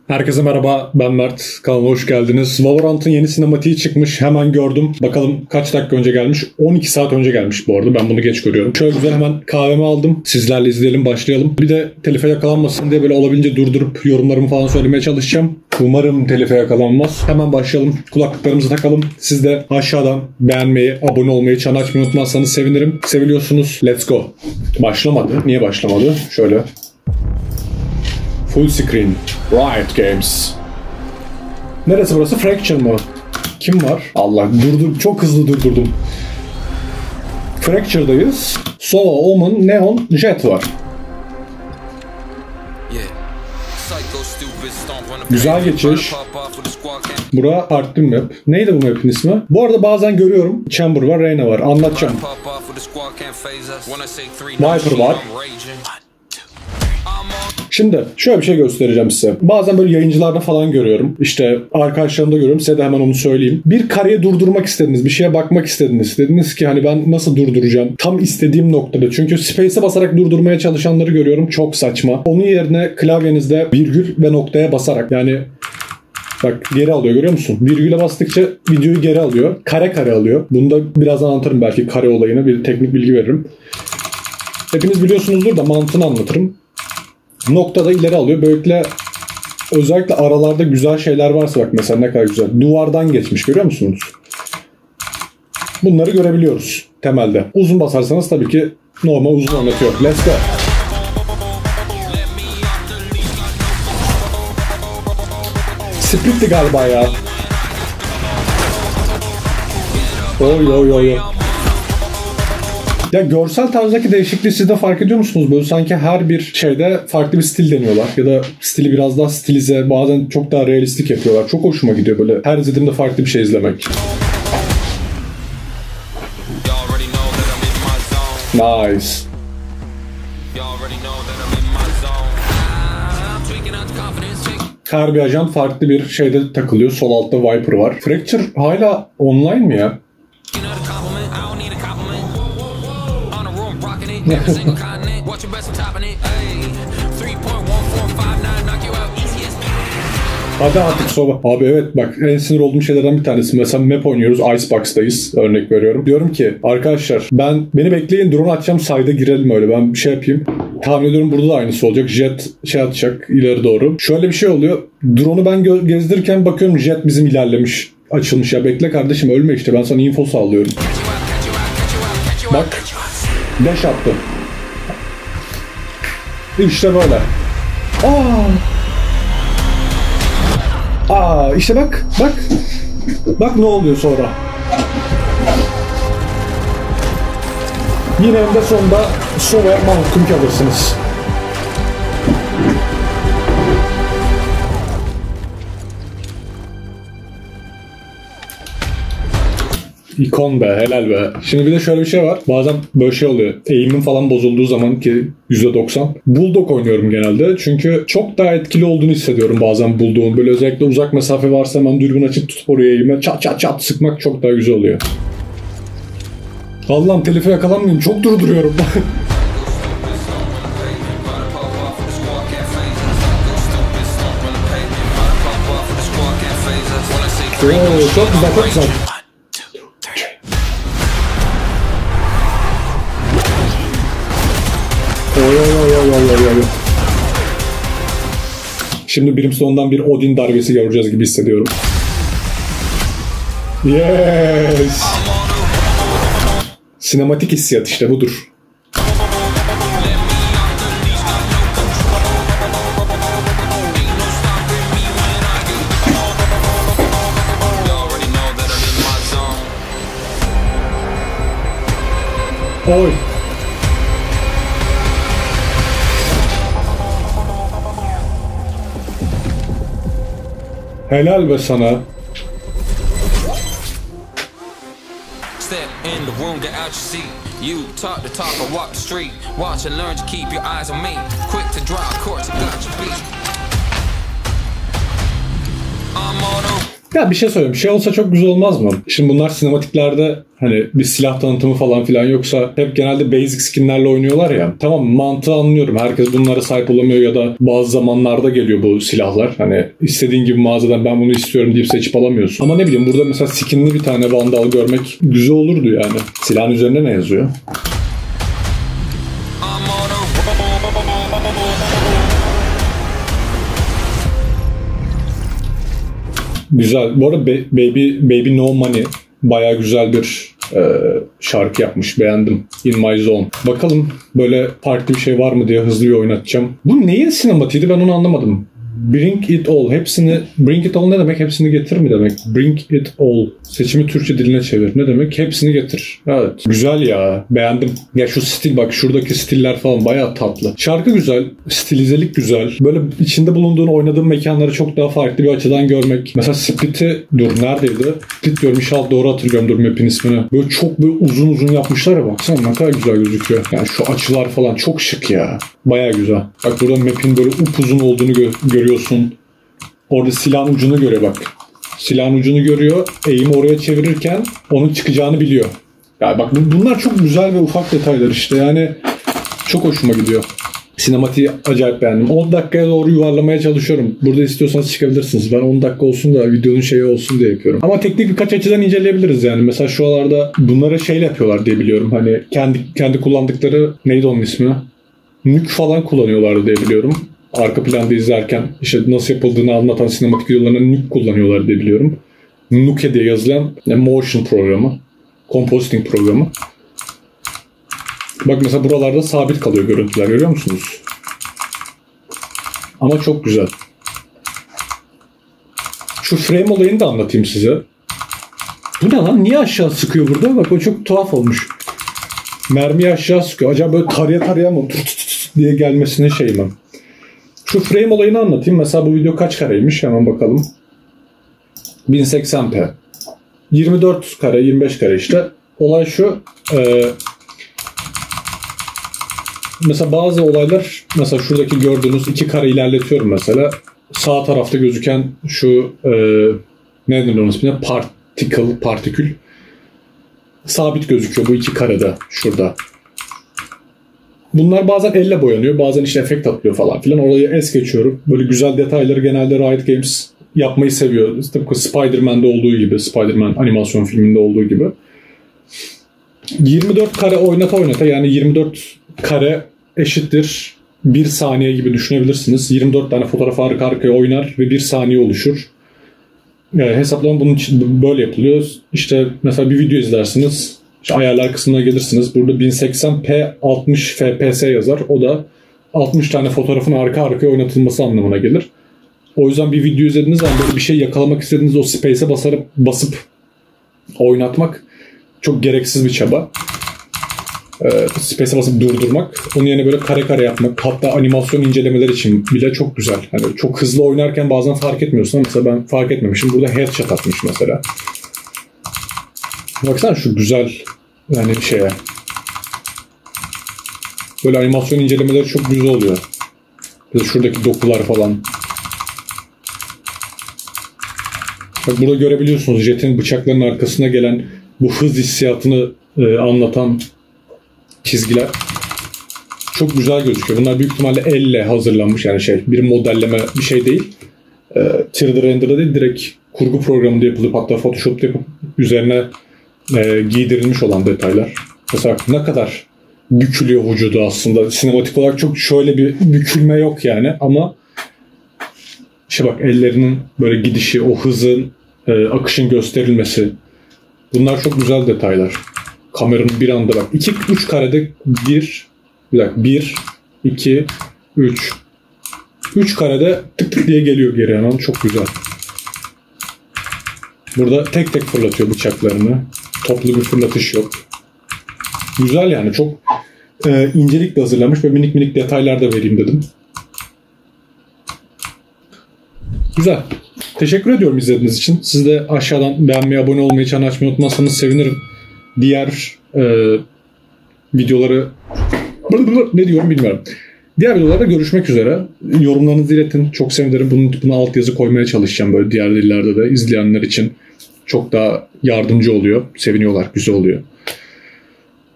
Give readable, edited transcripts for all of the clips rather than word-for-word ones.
Herkese merhaba, ben Mert. Kanalıma hoş geldiniz. Valorant'ın yeni sinematiği çıkmış. Hemen gördüm. Bakalım kaç dakika önce gelmiş? 12 saat önce gelmiş bu arada. Ben bunu geç görüyorum. Şöyle güzel hemen kahvemi aldım. Sizlerle izleyelim, başlayalım. Bir de telife yakalanmasın diye böyle olabildiğince durdurup yorumlarımı falan söylemeye çalışacağım. Umarım telife yakalanmaz. Hemen başlayalım. Kulaklıklarımızı takalım. Siz de aşağıdan beğenmeyi, abone olmayı, çan açmayı unutmazsanız sevinirim. Seviliyorsunuz. Let's go. Başlamadı. Niye başlamadı? Şöyle. Full screen. Riot Games. Neresi burası? Fracture mı? Kim var? Allah durdur. Çok hızlı durdurdum. Fracture'dayız. Sova, Omen, Neon, Jet var. Güzel geçiş. Bura farklı bir map. Neydi bu map'in ismi? Bu arada bazen görüyorum. Chamber var, Reyna var. Anlatacağım. Viper var. Şimdi şöyle bir şey göstereceğim size. Bazen böyle yayıncılarda falan görüyorum. İşte arkadaşlarımda görüyorum. Size de hemen onu söyleyeyim. Bir kareyi durdurmak istediniz. Bir şeye bakmak istediniz. Dediniz ki hani ben nasıl durduracağım? Tam istediğim noktada. Çünkü space'e basarak durdurmaya çalışanları görüyorum. Çok saçma. Onun yerine klavyenizde virgül ve noktaya basarak, yani bak geri alıyor, görüyor musun? Virgüle bastıkça videoyu geri alıyor. Kare alıyor. Bunu da birazdan anlatırım, belki kare olayını. Bir teknik bilgi veririm. Hepiniz biliyorsunuzdur da mantığını anlatırım. Noktada ileri alıyor. Böylelikle özellikle aralarda güzel şeyler varsa, bak mesela ne kadar güzel. Duvardan geçmiş, görüyor musunuz? Bunları görebiliyoruz temelde. Uzun basarsanız tabii ki normal uzun oynatıyor. Let's go. Split'ti galiba ya. Oy. Ya görsel tarzdaki değişikliği siz de fark ediyor musunuz? Böyle sanki her bir şeyde farklı bir stil deniyorlar. Ya da stili biraz daha stilize, bazen çok daha realistik yapıyorlar. Çok hoşuma gidiyor böyle her izlediğimde farklı bir şey izlemek. Nice. Her bir ajan farklı bir şeyde takılıyor. Sol altta Viper var. Fracture hala online mi ya? Hadi artık Sova. Abi evet bak, en sinir olduğum şeylerden bir tanesi. Mesela map oynuyoruz. Icebox'tayız. Örnek veriyorum. Diyorum ki arkadaşlar beni bekleyin, drone atacağım, side'a girelim öyle. Ben bir şey yapayım. Tahmin ediyorum burada da aynısı olacak. Jet şey atacak ileri doğru. Şöyle bir şey oluyor. Drone'u ben gezdirirken bakıyorum jet bizim ilerlemiş. Açılmış ya. Bekle kardeşim, ölme işte. Ben sana info sağlıyorum. Bak. Dash attı. İşte böyle. İşte bak. Bak ne oluyor sonra. Yine de sonunda Sova'ya mahkum kalırsınız. İkon be, helal be. Şimdi bir de şöyle bir şey var. Bazen böyle şey oluyor. Eğimin falan bozulduğu zaman ki %90. Bulldog oynuyorum genelde. Çünkü çok daha etkili olduğunu hissediyorum bazen Bulldog'un. Böyle özellikle uzak mesafe varsa hemen dürbün açıp tutup oraya eğime çat sıkmak çok daha güzel oluyor. Allah'ım telife yakalanmayayım. Çok durduruyorum. Çok güzel. Oy. Şimdi Brimstone'dan bir Odin darbesi göreceğiz gibi hissediyorum. Yes. Sinematik hissiyat işte budur. Oy. Helal be sana. You talk the talk or walk the street. Watch and learn to keep your eyes on me. Quick to draw course, got your beat. I'm on Ya bir şey söyleyeyim. Bir şey olsa çok güzel olmaz mı? Şimdi bunlar sinematiklerde hani bir silah tanıtımı falan filan yoksa hep genelde basic skinlerle oynuyorlar ya. Tamam, mantığı anlıyorum. Herkes bunlara sahip olamıyor ya da bazı zamanlarda geliyor bu silahlar. Hani istediğin gibi mağazadan ben bunu istiyorum deyip seçip alamıyorsun. Ama ne bileyim, burada mesela skinli bir tane Vandal görmek güzel olurdu yani. Silahın üzerinde ne yazıyor? Güzel. Bu arada Baby No Money bayağı güzel bir şarkı yapmış. Beğendim. In My Zone. Bakalım böyle farklı bir şey var mı diye hızlı bir oynatacağım. Bu neyin sinematiğiydi, ben onu anlamadım. Bring it all. Hepsini... Bring it all ne demek? Hepsini getir mi demek? Bring it all. Seçimi Türkçe diline çevir. Ne demek? Hepsini getir. Evet. Güzel ya. Beğendim. Ya şu stil bak. Şuradaki stiller falan bayağı tatlı. Şarkı güzel. Stilizelik güzel. Böyle içinde bulunduğun, oynadığın mekanları çok daha farklı bir açıdan görmek. Mesela Split'i... Dur neredeydi? Split diyorum. İnşallah doğru hatırlıyorum. Dur map'in ismini. Böyle çok böyle uzun uzun yapmışlar ya. Baksana ne kadar güzel gözüküyor. Yani şu açılar falan çok şık ya. Bayağı güzel. Bak burada map'in böyle upuzun olduğunu görüyorsun. Orada silahın ucunu görüyor bak. Silahın ucunu görüyor. Eğimi oraya çevirirken onun çıkacağını biliyor. Yani bak bunlar çok güzel ve ufak detaylar işte. Yani çok hoşuma gidiyor. Sinematiği acayip beğendim. 10 dakikaya doğru yuvarlamaya çalışıyorum. Burada istiyorsanız çıkabilirsiniz. Ben 10 dakika olsun da videonun şeyi olsun diye yapıyorum. Ama teknik birkaç açıdan inceleyebiliriz yani. Mesela şu alarda bunları şeyle yapıyorlar diye biliyorum. Hani kendi kullandıkları, neydi onun ismi? Nuke falan kullanıyorlar diye biliyorum. Arka planda izlerken işte nasıl yapıldığını anlatan sinematik videolarına Nuke kullanıyorlar diye biliyorum. Nuke diye yazılan motion programı. Compositing programı. Bak mesela buralarda sabit kalıyor görüntüler, görüyor musunuz? Ama çok güzel. Şu frame olayını da anlatayım size. Bu ne lan? Niye aşağı sıkıyor burada? Bak o çok tuhaf olmuş. Mermiyi aşağı sıkıyor. Acaba böyle taraya mı diye gelmesine şey mi? Şu frame olayını anlatayım. Mesela bu video kaç kareymiş? Hemen bakalım. 1080p. 24 kare, 25 kare işte. Olay şu. Mesela bazı olaylar, mesela şuradaki gördüğünüz 2 kare ilerletiyorum mesela. Sağ tarafta gözüken şu ne denir onun ismine? Partikül. Sabit gözüküyor bu 2 karede şurada. Bunlar bazen elle boyanıyor, bazen işte efekt atıyor falan filan. Orayı es geçiyorum. Böyle güzel detayları genelde Riot Games yapmayı seviyor. Tıpkı Spider-Man'de olduğu gibi, Spider-Man animasyon filminde olduğu gibi. 24 kare oynata yani 24 kare eşittir 1 saniye gibi düşünebilirsiniz. 24 tane fotoğraf arka arkaya oynar ve 1 saniye oluşur. Yani hesaplama bunun için böyle yapılıyor. İşte mesela bir video izlersiniz. İşte ayarlar kısmına gelirsiniz. Burada 1080p 60 fps yazar. O da 60 tane fotoğrafın arka arkaya oynatılması anlamına gelir. O yüzden bir video izlediğiniz zaman böyle bir şey yakalamak istediğiniz o space'e basıp oynatmak çok gereksiz bir çaba. Space'e basıp durdurmak. Onun yerine böyle kare kare yapmak. Hatta animasyon incelemeler için bile çok güzel. Hani çok hızlı oynarken bazen fark etmiyorsun. Mesela ben fark etmemişim. Burada headshot atmış mesela. Baksana şu güzel yani şeye. Böyle animasyon incelemeleri çok güzel oluyor. Mesela şuradaki dokular falan. Bak burada görebiliyorsunuz Jet'in bıçaklarının arkasına gelen bu hız hissiyatını anlatan çizgiler. Çok güzel gözüküyor. Bunlar büyük ihtimalle elle hazırlanmış yani bir modelleme bir şey değil. 3D render'da değil, direkt kurgu programında yapılıp hatta Photoshop'ta yapıp üzerine giydirilmiş olan detaylar. Mesela ne kadar bükülüyor vücudu aslında. Sinematik olarak çok şöyle bir bükülme yok yani ama işte bak ellerinin böyle gidişi, o hızın, akışın gösterilmesi. Bunlar çok güzel detaylar. Kameranın bir anda bak. 2-3 karede 1, 2, 3. 3 karede tık tık diye geliyor geri hemen. Çok güzel. Burada tek tek fırlatıyor bıçaklarını. Toplu bir fırlatış yok. Güzel yani. Çok incelikle hazırlamış ve minik minik detaylar da vereyim dedim. Güzel. Teşekkür ediyorum izlediğiniz için. Siz de aşağıdan beğenmeyi, abone olmayı, çan açmayı unutmazsanız sevinirim. Diğer videoları ne diyorum bilmiyorum. Diğer videolarda görüşmek üzere. Yorumlarınızı iletin. Çok sevinirim. Buna altyazı koymaya çalışacağım böyle diğer dillerde de izleyenler için. Çok daha yardımcı oluyor. Seviniyorlar. Güzel oluyor.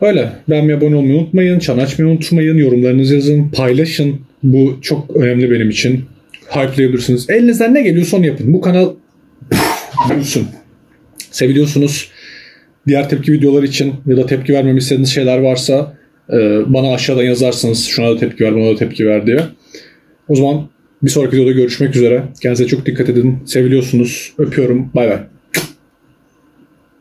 Öyle. Beğenmeyi, abone olmayı unutmayın. Çan açmayı unutmayın. Yorumlarınızı yazın. Paylaşın. Bu çok önemli benim için. Hype'layabilirsiniz. Elinizden ne geliyorsa onu yapın. Bu kanal büyüsün. Seviliyorsunuz. Diğer tepki videoları için ya da tepki vermemi istediğiniz şeyler varsa bana aşağıdan yazarsınız. Şuna da tepki ver, buna da tepki ver diye. O zaman bir sonraki videoda görüşmek üzere. Kendinize çok dikkat edin. Seviliyorsunuz. Öpüyorum. Bay bay.